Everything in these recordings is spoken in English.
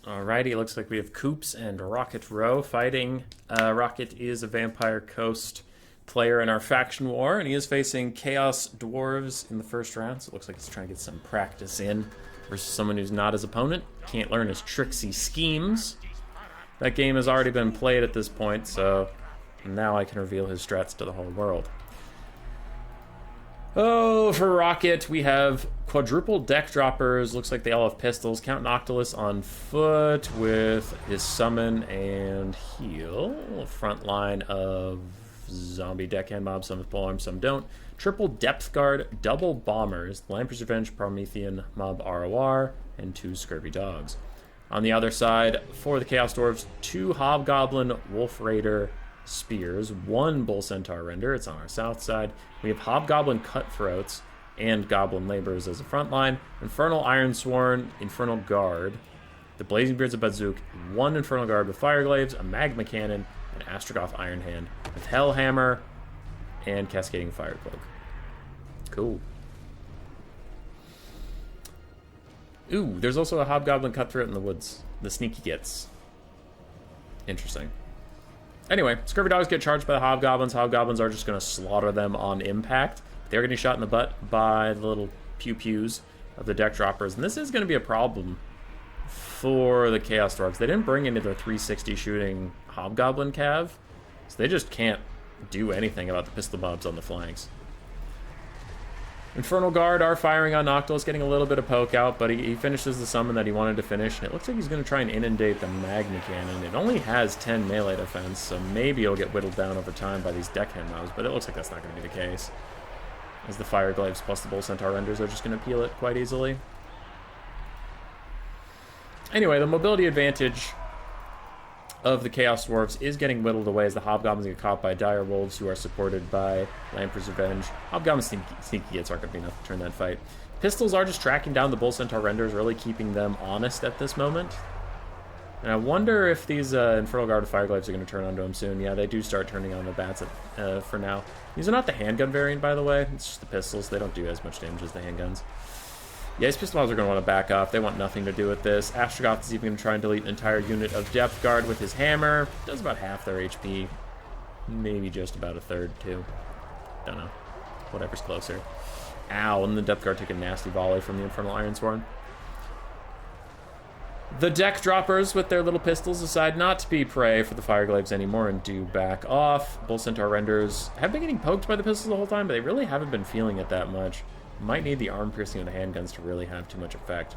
Alrighty, looks like we have Coops and Rocket Row fighting. Rocket is a Vampire Coast player in our faction war, and he is facing Chaos Dwarves in the first round, so it looks like he's trying to get some practice in versus someone who's not his opponent. Can't learn his tricksy schemes. That game has already been played at this point, so now I can reveal his strats to the whole world. Oh, for Rocket, we have quadruple deck droppers. Looks like they all have pistols. Count Noctilus on foot with his summon and heal. Front line of zombie deckhand mobs, some with polearm, some don't. Triple depth guard, double bombers, Lamper's Revenge, Promethean mob ROR, and 2 scurvy dogs. On the other side, for the Chaos Dwarves, 2 Hobgoblin Wolf Raider spears, 1 Bull Centaur render. It's on our south side. We have Hobgoblin Cutthroats and Goblin Laborers as a front line. Infernal Ironsworn, Infernal Guard, the Blazing Beards of Bazook, 1 Infernal Guard with Fireglaives, a Magma Cannon, an Astrogoth Iron Hand with Hellhammer and Cascading Firecloak. Cool. Ooh, there's also a Hobgoblin Cutthroat in the woods. The sneaky gets. Interesting. Anyway, Scurvy Dogs get charged by the Hobgoblins. Hobgoblins are just going to slaughter them on impact. They're getting shot in the butt by the little pew-pews of the deck droppers. And this is going to be a problem for the Chaos Dwarves. They didn't bring into their 360 shooting Hobgoblin Cav, so they just can't do anything about the pistol mobs on the flanks. Infernal Guard are firing on Noctilus, getting a little bit of poke out, but he finishes the summon that he wanted to finish, and it looks like he's going to try and inundate the Magma Cannon. It only has 10 melee defense, so maybe it'll get whittled down over time by these deckhand mobs, but it looks like that's not going to be the case, as the Fireglaives plus the Bull Centaur renders are just going to peel it quite easily. Anyway, the mobility advantage of the Chaos Dwarves is getting whittled away as the Hobgoblins get caught by Dire Wolves, who are supported by Lamper's Revenge. Hobgoblins sneaky gets aren't going to be enough to turn that fight. Pistols are just tracking down the Bull Centaur renders, really keeping them honest at this moment. And I wonder if these Infernal Guard Fireglaives are going to turn onto them soon. Yeah, they do start turning on the bats for now. These are not the handgun variant, by the way. It's just the pistols. They don't do as much damage as the handguns. Yeah, these pistol mobs are going to want to back off. They want nothing to do with this. Astrogoth is even going to try and delete an entire unit of Depth Guard with his hammer. Does about half their HP. Maybe just about a third, too. Don't know. Whatever's closer. Ow, and the Depth Guard took a nasty volley from the Infernal Ironsworn. The deck droppers with their little pistols decide not to be prey for the Fireglaives anymore and do back off. Bull Centaur renders have been getting poked by the pistols the whole time, but they really haven't been feeling it that much. Might need the arm piercing of the handguns to really have too much effect.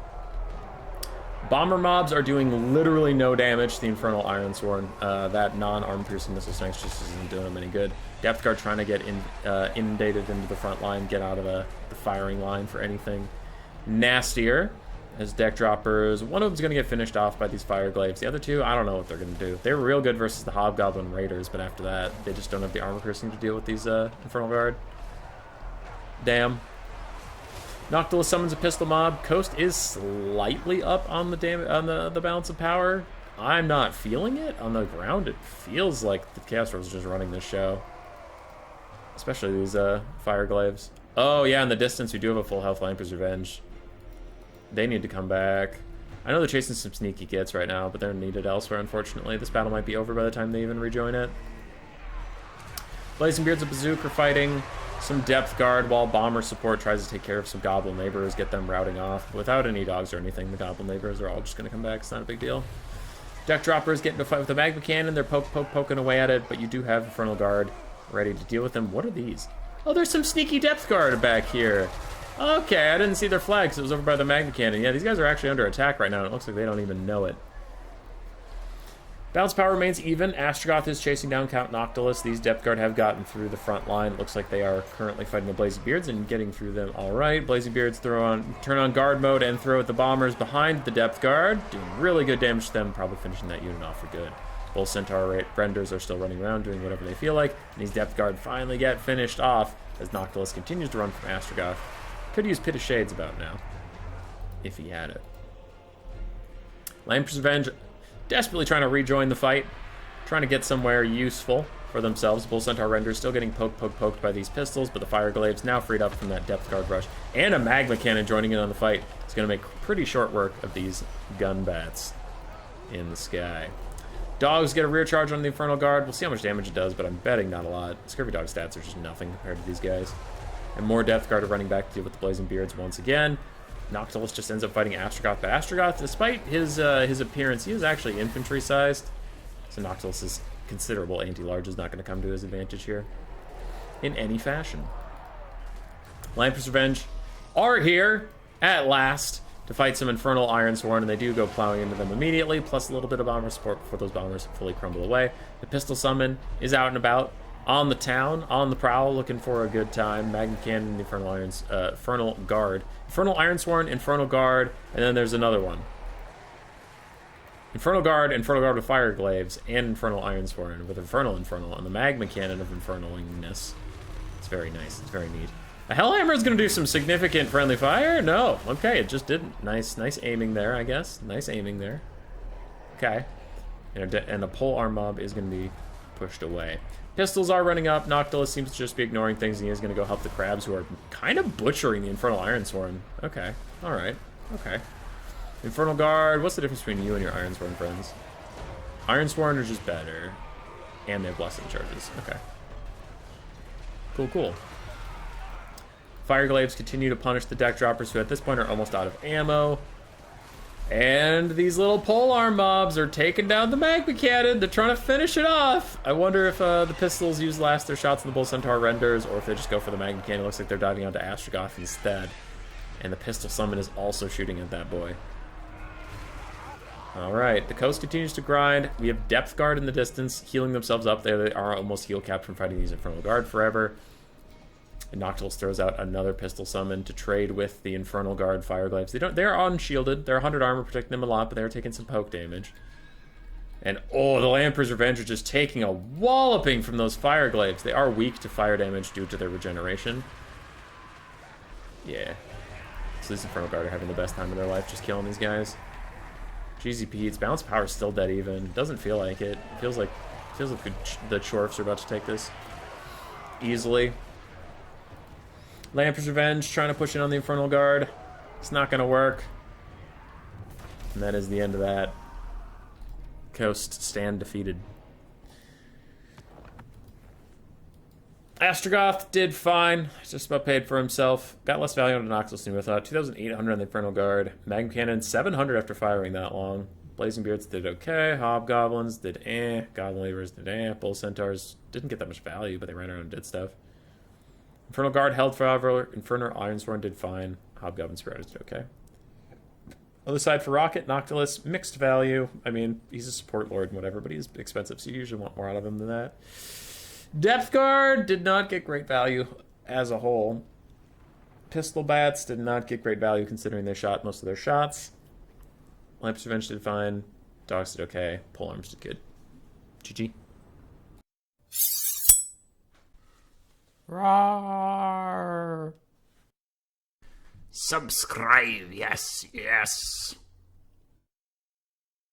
Bomber mobs are doing literally no damage to the Infernal Ironsworn. That non-arm piercing missile strength just isn't doing them any good. Depth Guard trying to get inundated into the front line, get out of the firing line for anything nastier. As deck droppers, one of them's going to get finished off by these Fireglaives. The other two, I don't know what they're going to do. They were real good versus the Hobgoblin Raiders, but after that, they just don't have the armor piercing to deal with these Infernal Guard. Damn. Noctilus summons a pistol mob. Coast is slightly up on the balance of power. I'm not feeling it. On the ground, it feels like the Chaos Dwarves are just running this show. Especially these Fireglaives. Oh, yeah, in the distance, we do have a full health Lamper's Revenge. They need to come back. I know they're chasing some sneaky gets right now, but they're needed elsewhere, unfortunately. This battle might be over by the time they even rejoin it. Blazing Beards of Bazook are fighting some Depth Guard while Bomber support tries to take care of some Goblin Laborers, get them routing off. Without any dogs or anything, the Goblin Laborers are all just going to come back. It's not a big deal. Deck Droppers get into a fight with the Magma Cannon. They're poking away at it, but you do have Infernal Guard ready to deal with them. What are these? Oh, there's some sneaky Depth Guard back here. Okay, I didn't see their flags. It was over by the Magma Cannon. Yeah, these guys are actually under attack right now, and it looks like they don't even know it. Balance power remains even. Astrogoth is chasing down Count Noctilus. These Depth Guard have gotten through the front line. Looks like they are currently fighting the Blazing Beards and getting through them all right. Blazing Beards turn on guard mode and throw at the Bombers behind the Depth Guard, doing really good damage to them, probably finishing that unit off for good. Bull Centaur renders are still running around doing whatever they feel like, and these Depth Guard finally get finished off as Noctilus continues to run from Astrogoth. Could use Pit of Shades about now, if he had it. Lamper's Revenge desperately trying to rejoin the fight, trying to get somewhere useful for themselves. Bull Centaur renders still getting poked by these pistols, but the Fireglaives now freed up from that Depth Guard rush. And a Magma Cannon joining in on the fight. It's going to make pretty short work of these gun bats. in the sky. Dogs get a rear charge on the Infernal Guard. We'll see how much damage it does, but I'm betting not a lot. Scurvy Dog stats are just nothing compared to these guys. And more Death Guard are running back to deal with the Blazing Beards once again. Noctilus just ends up fighting Astrogoth, but Astrogoth, despite his appearance, he is actually infantry-sized. So Noctilus's considerable anti-large is not going to come to his advantage here in any fashion. Lamprey's Revenge are here at last to fight some Infernal Ironsworn, and they do go plowing into them immediately, plus a little bit of bomber support before those bombers fully crumble away. The Pistol Summon is out and about on the town, on the prowl, looking for a good time. Magma Cannon, the Infernal Guard. Infernal Ironsworn, Infernal Guard, and then there's another one. Infernal Guard with Fire Glaives, and Infernal Ironsworn with Infernal, and the Magma Cannon of Infernalingness. It's very nice. It's very neat. A Hellhammer is going to do some significant friendly fire? No. Okay, it just didn't. Nice aiming there, I guess. Nice aiming there. Okay. And a pole arm mob is going to be pushed away. Pistols are running up. Noctilus seems to just be ignoring things, and he is going to go help the crabs, who are kind of butchering the Infernal Ironsworn. Okay. Alright. Okay. Infernal Guard, what's the difference between you and your Ironsworn friends? Ironsworn are just better. And they have blessing charges. Okay. Cool. Fire Glaives continue to punish the deck droppers, who at this point are almost out of ammo. And these little polearm mobs are taking down the Magma Cannon. They're trying to finish it off. I wonder if the pistols use last their shots in the Bull Centaur renders, or if they just go for the Magma Cannon. It looks like they're diving onto Astrogoth instead. And the Pistol Summon is also shooting at that boy. Alright, the coast continues to grind. We have Depth Guard in the distance, healing themselves up there. They are almost heal capped from fighting these Infernal Guard forever. And Noctilus throws out another Pistol Summon to trade with the Infernal Guard Fire Glaives. They're unshielded. They're 100 armor, protecting them a lot, but they're taking some poke damage. And oh, the Lamprey's Revenge are just taking a walloping from those Fire Glaives. They are weak to fire damage due to their regeneration. Yeah. So these Infernal Guard are having the best time of their life just killing these guys. GZP, its balance power is still dead even. Doesn't feel like it. Feels like the Chorfs are about to take this easily. Lamprey's Revenge trying to push in on the Infernal Guard. It's not going to work. And that is the end of that. Coast stand defeated. Astrogoth did fine. Just about paid for himself. Got less value on Noctilus than we thought. 2,800 on the Infernal Guard. Magma Cannon, 700 after firing that long. Blazing Beards did okay. Hobgoblins did eh. Goblin Weavers did eh. Bull Centaurs didn't get that much value, but they ran around and did stuff. Infernal Guard held forever. Infernal Ironsworn did fine. Hobgoblin Spiriters did okay. Other side for Rocket, Noctilus, mixed value. I mean, he's a support lord and whatever, but he's expensive, so you usually want more out of him than that. Depth Guard did not get great value as a whole. Pistol Bats did not get great value considering they shot most of their shots. Lamprey's Revenge did fine. Dogs did okay. Polearms did good. GG. Roar. Subscribe, yes.